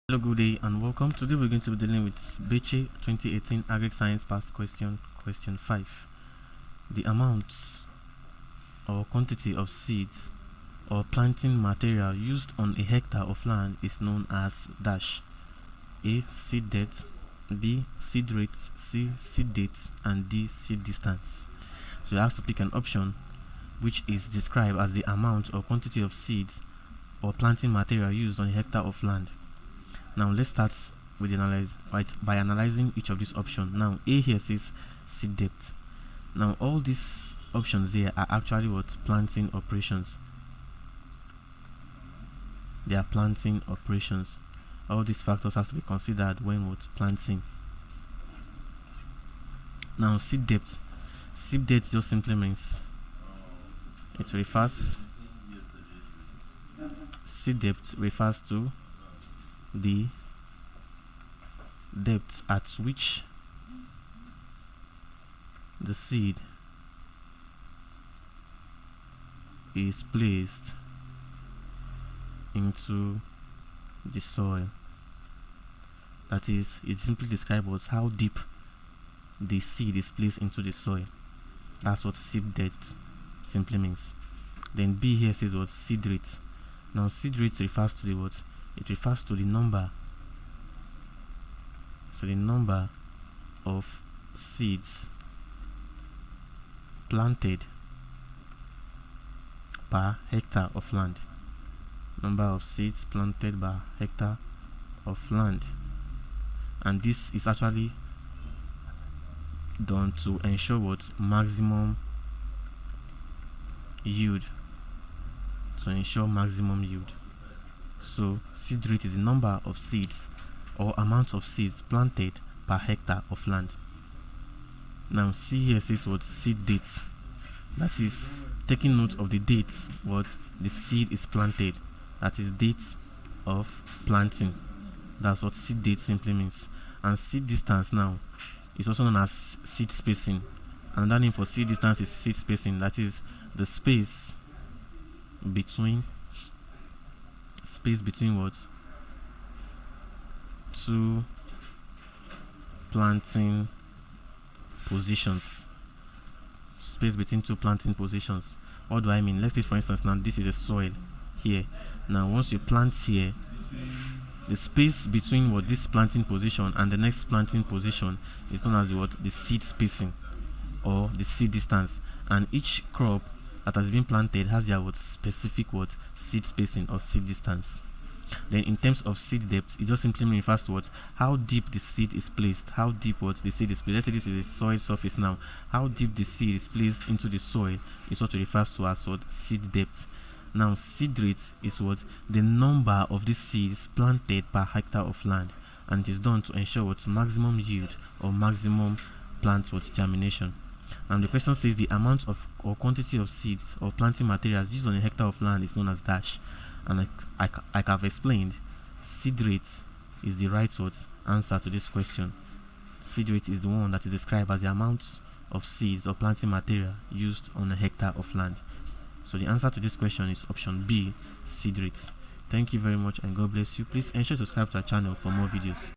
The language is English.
Hello, good day and welcome. Today we're going to be dealing with BECE 2018 AGRIC Science Past Question, question 5. The amount or quantity of seeds or planting material used on a hectare of land is known as dash. A. Seed depth, B. Seed rate, C. Seed date, and D. Seed distance. So you have to pick an option which is described as the amount or quantity of seeds or planting material used on a hectare of land. Now let's start with the by analyzing each of these options. Now A here says seed depth. Now all these options here are actually what planting operations. They are planting operations. All these factors have to be considered when what planting. Now seed depth. Seed depth just simply means seed depth refers to the depth at which the seed is placed into the soil. That is, it simply describes how deep the seed is placed into the soil. That's what seed depth simply means. Then B here says what seed rate. Now seed rate refers to the what? It refers to the number. So the number of seeds planted per hectare of land. Number of seeds planted per hectare of land. And this is actually done to ensure what? Maximum yield. To ensure maximum yield. So seed rate is the number of seeds or amount of seeds planted per hectare of land. Now C here says what? Seed date. That is taking note of the dates what the seed is planted. That is date of planting. That's what seed date simply means. And seed distance now is also known as seed spacing. Another name for seed distance is seed spacing. That is the space between what? Two planting positions. Space between two planting positions. What do I mean? Let's say for instance now this is a soil here. Now once you plant here, the space between what this planting position and the next planting position is known as what? The seed spacing or the seed distance. And each crop that has been planted has their what? Specific what? Seed spacing or seed distance. Then in terms of seed depth, it just simply refers to what? How deep the seed is placed. How deep what the seed is placed. Let's say this is a soil surface now. How deep the seed is placed into the soil is what it refers to as what? Seed depth. Now seed rate is what? The number of the seeds planted per hectare of land, and it is done to ensure what? Maximum yield or maximum plant what? Germination. And the question says the amount of or quantity of seeds or planting materials used on a hectare of land is known as dash. And like I've explained, seed rate is the right answer to this question. Seed rate is the one that is described as the amount of seeds or planting material used on a hectare of land. So the answer to this question is option B, seed rate. Thank you very much and God bless you. Please ensure to subscribe to our channel for more videos.